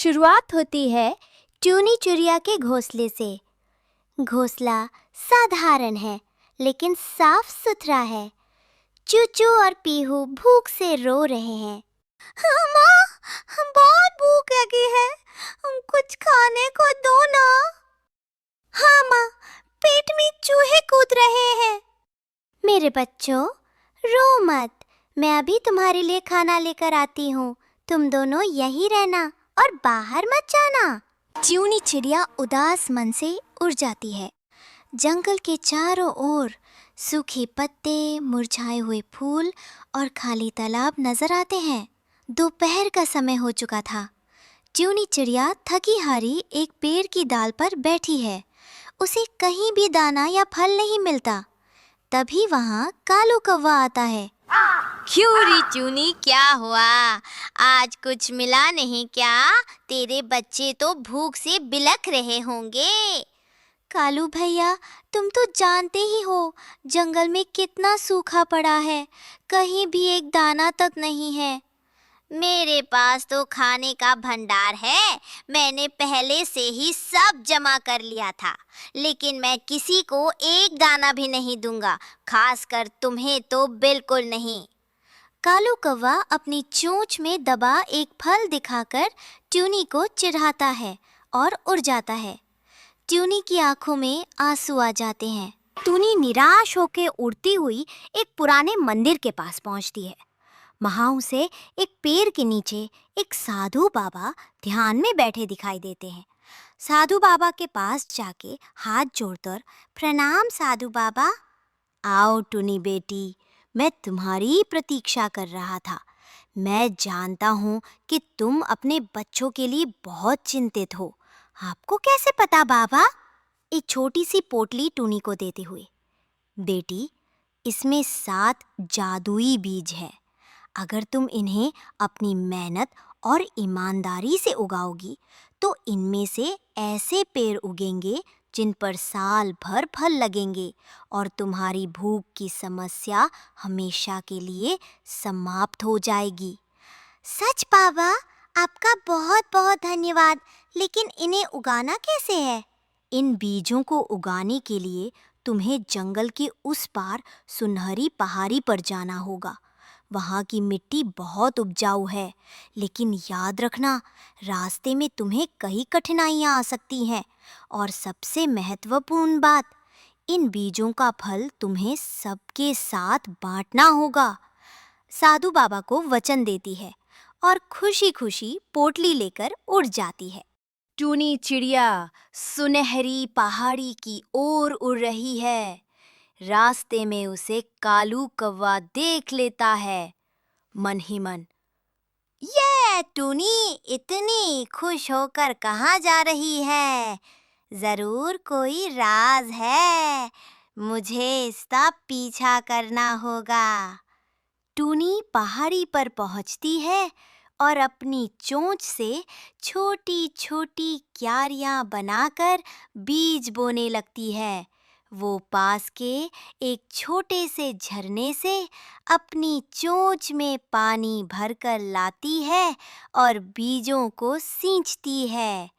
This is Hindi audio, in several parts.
शुरुआत होती है टूनी चिड़िया के घोंसले से। घोंसला साधारण है लेकिन साफ सुथरा है। चूचू और पीहू भूख से रो रहे हैं। माँ, बहुत भूख लगी है, कुछ खाने को दो ना। हाँ माँ, पेट में चूहे कूद रहे हैं। मेरे बच्चों, रो मत, मैं अभी तुम्हारे लिए खाना लेकर आती हूँ। तुम दोनों यहीं रहना और बाहर मत जाना। ट्यूनी चिड़िया उदास मन से उड़ जाती है। जंगल के चारों ओर सूखे पत्ते, मुरझाए हुए फूल और खाली तालाब नजर आते हैं। दोपहर का समय हो चुका था। ट्यूनी चिड़िया थकी हारी एक पेड़ की डाल पर बैठी है। उसे कहीं भी दाना या फल नहीं मिलता। तभी वहाँ कालू कौवा आता है। क्यों री ट्यूनी, क्या हुआ? आज कुछ मिला नहीं क्या? तेरे बच्चे तो भूख से बिलख रहे होंगे। कालू भैया, तुम तो जानते ही हो जंगल में कितना सूखा पड़ा है, कहीं भी एक दाना तक नहीं है। मेरे पास तो खाने का भंडार है, मैंने पहले से ही सब जमा कर लिया था, लेकिन मैं किसी को एक दाना भी नहीं दूंगा, खासकर तुम्हें तो बिल्कुल नहीं। कालू कौवा अपनी चोंच में दबा एक फल दिखाकर ट्यूनी को चिढ़ाता है और उड़ जाता है। ट्यूनी की आंखों में आंसू आ जाते हैं। ट्यूनी निराश होकर उड़ती हुई एक पुराने मंदिर के पास पहुंचती है। वहां उसे एक पेड़ के नीचे एक साधु बाबा ध्यान में बैठे दिखाई देते हैं। साधु बाबा के पास जाके हाथ जोड़कर, प्रणाम साधु बाबा। आओ टूनी बेटी, मैं तुम्हारी प्रतीक्षा कर रहा था। मैं जानता हूँ कि तुम अपने बच्चों के लिए बहुत चिंतित हो। आपको कैसे पता बाबा? एक छोटी सी पोटली टूनी को देते हुए, बेटी, इसमें 7 जादुई बीज है। अगर तुम इन्हें अपनी मेहनत और ईमानदारी से उगाओगी तो इनमें से ऐसे पेड़ उगेंगे जिन पर साल भर फल लगेंगे और तुम्हारी भूख की समस्या हमेशा के लिए समाप्त हो जाएगी। सच बाबा, आपका बहुत बहुत धन्यवाद, लेकिन इन्हें उगाना कैसे है? इन बीजों को उगाने के लिए तुम्हें जंगल के उस पार सुनहरी पहाड़ी पर जाना होगा। वहाँ की मिट्टी बहुत उपजाऊ है, लेकिन याद रखना, रास्ते में तुम्हें कई कठिनाइयाँ आ सकती हैं। और सबसे महत्वपूर्ण बात, इन बीजों का फल तुम्हें सबके साथ बांटना होगा। साधु बाबा को वचन देती है और खुशी खुशी पोटली लेकर उड़ जाती है। टूनी चिड़िया सुनहरी पहाड़ी की ओर उड़ रही है। रास्ते में उसे कालू कौवा देख लेता है। मन ही मन, ये टूनी इतनी खुश होकर कहाँ जा रही है? जरूर कोई राज है, मुझे इसका पीछा करना होगा। टूनी पहाड़ी पर पहुंचती है और अपनी चोंच से छोटी छोटी क्यारियां बनाकर बीज बोने लगती है। वो पास के एक छोटे से झरने से अपनी चोंच में पानी भरकर लाती है और बीजों को सींचती है।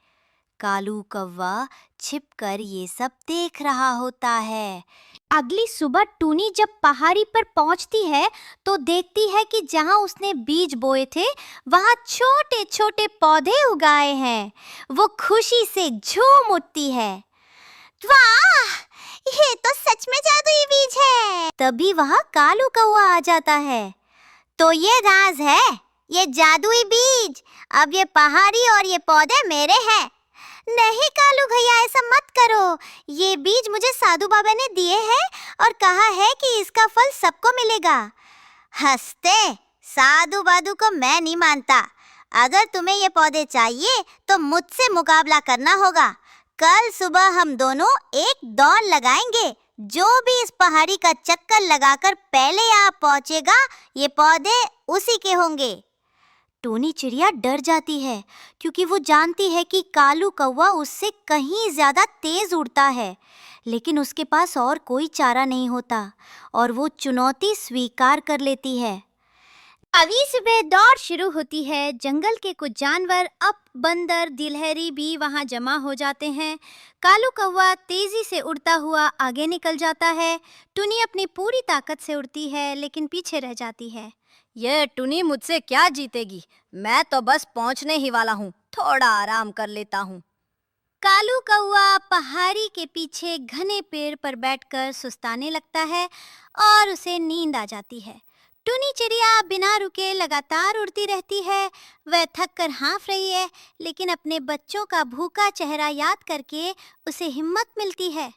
कालू कौवा छिपकर ये सब देख रहा होता है। अगली सुबह टूनी जब पहाड़ी पर पहुंचती है तो देखती है कि जहां उसने बीज बोए थे वहां छोटे छोटे पौधे उगाए हैं। वो खुशी से झूम उठती है। वाह, ये तो सच में जादुई बीज है। तभी वहां कालू कौवा आ जाता है। तो ये राज है, ये जादुई बीज। अब ये पहाड़ी और ये पौधे मेरे हैं। नहीं कालू भैया, ऐसा मत करो। ये बीज मुझे साधु बाबा ने दिए हैं और कहा है कि इसका फल सबको मिलेगा। हंसते, साधु बादू को मैं नहीं मानता। अगर तुम्हें ये पौधे चाहिए तो मुझसे मुकाबला करना होगा। कल सुबह हम दोनों एक दौड़ लगाएंगे। जो भी इस पहाड़ी का चक्कर लगाकर पहले यहाँ पहुँचेगा, ये पौधे उसी के होंगे। टूनी चिड़िया डर जाती है क्योंकि वो जानती है कि कालू कौवा उससे कहीं ज्यादा तेज उड़ता है, लेकिन उसके पास और कोई चारा नहीं होता और वो चुनौती स्वीकार कर लेती है। अगली सुबह दौड़ शुरू होती है। जंगल के कुछ जानवर, अब बंदर, गिलहरी भी वहां जमा हो जाते हैं। कालू कौवा तेजी से उड़ता हुआ आगे निकल जाता है। टुनी अपनी पूरी ताकत से उड़ती है लेकिन पीछे रह जाती है। ये टुनी मुझसे क्या जीतेगी? मैं तो बस पहुंचने ही वाला हूँ, थोड़ा आराम कर लेता हूँ। कालू कौवा पहाड़ी के पीछे घने पेड़ पर बैठकर सुस्ताने लगता है और उसे नींद आ जाती है। टुनी चिड़िया बिना रुके लगातार उड़ती रहती है। वह थक कर हाँफ रही है लेकिन अपने बच्चों का भूखा चेहरा याद करके उसे हिम्मत मिलती है।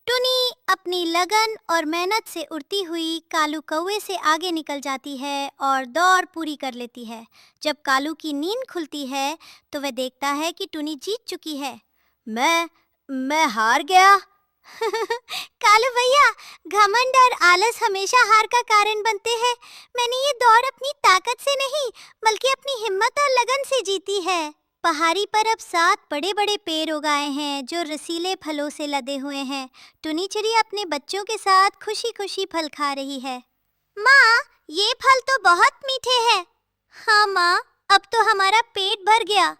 टुनी अपनी लगन और मेहनत से उड़ती हुई कालू कौवे से आगे निकल जाती है और दौड़ पूरी कर लेती है। जब कालू की नींद खुलती है तो वह देखता है कि टुनी जीत चुकी है। मैं हार गया। कालू भैया, घमंड और आलस हमेशा हार का कारण बनते हैं। मैंने ये दौड़ अपनी ताकत से नहीं बल्कि अपनी हिम्मत और लगन से जीती है। पहाड़ी पर अब 7 बड़े-बड़े पेड़ उगाए हैं जो रसीले फलों से लदे हुए हैं। टुनी चिड़िया अपने बच्चों के साथ खुशी-खुशी फल खा रही है। माँ, ये फल तो बहुत मीठे हैं। हाँ माँ, अब तो हमारा पेट भर गया।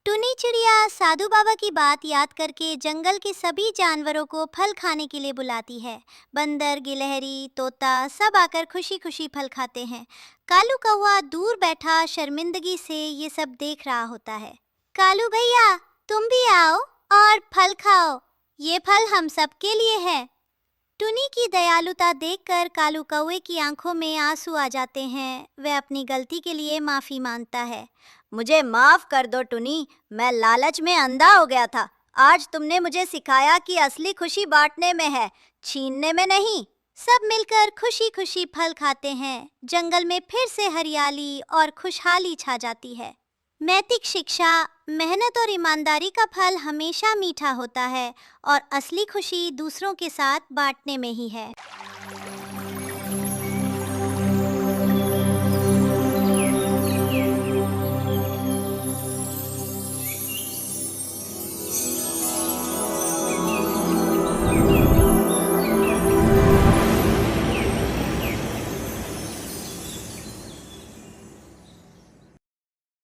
टुनी चिड़िया साधु बाबा की बात याद करके जंगल के सभी जानवरों को फल खाने के लिए बुलाती है। बंदर, गिलहरी, तोता सब आकर खुशी-खुशी फल खाते हैं। कालू कौवा दूर बैठा शर्मिंदगी से ये सब देख रहा होता है। कालू भैया, तुम भी आओ और फल खाओ। ये फल हम सब के लिए है। टुनी की दयालुता देखकर कालू कौवे की आंखों में आंसू आ जाते हैं। वह अपनी गलती के लिए माफी मांगता है। मुझे माफ कर दो टुनी, मैं लालच में अंधा हो गया था। आज तुमने मुझे सिखाया कि असली खुशी बांटने में है, छीनने में नहीं। सब मिलकर खुशी-खुशी फल खाते हैं। जंगल में फिर से हरियाली और खुशहाली छा जाती है। नैतिक शिक्षा, मेहनत और ईमानदारी का फल हमेशा मीठा होता है और असली खुशी दूसरों के साथ बांटने में ही है।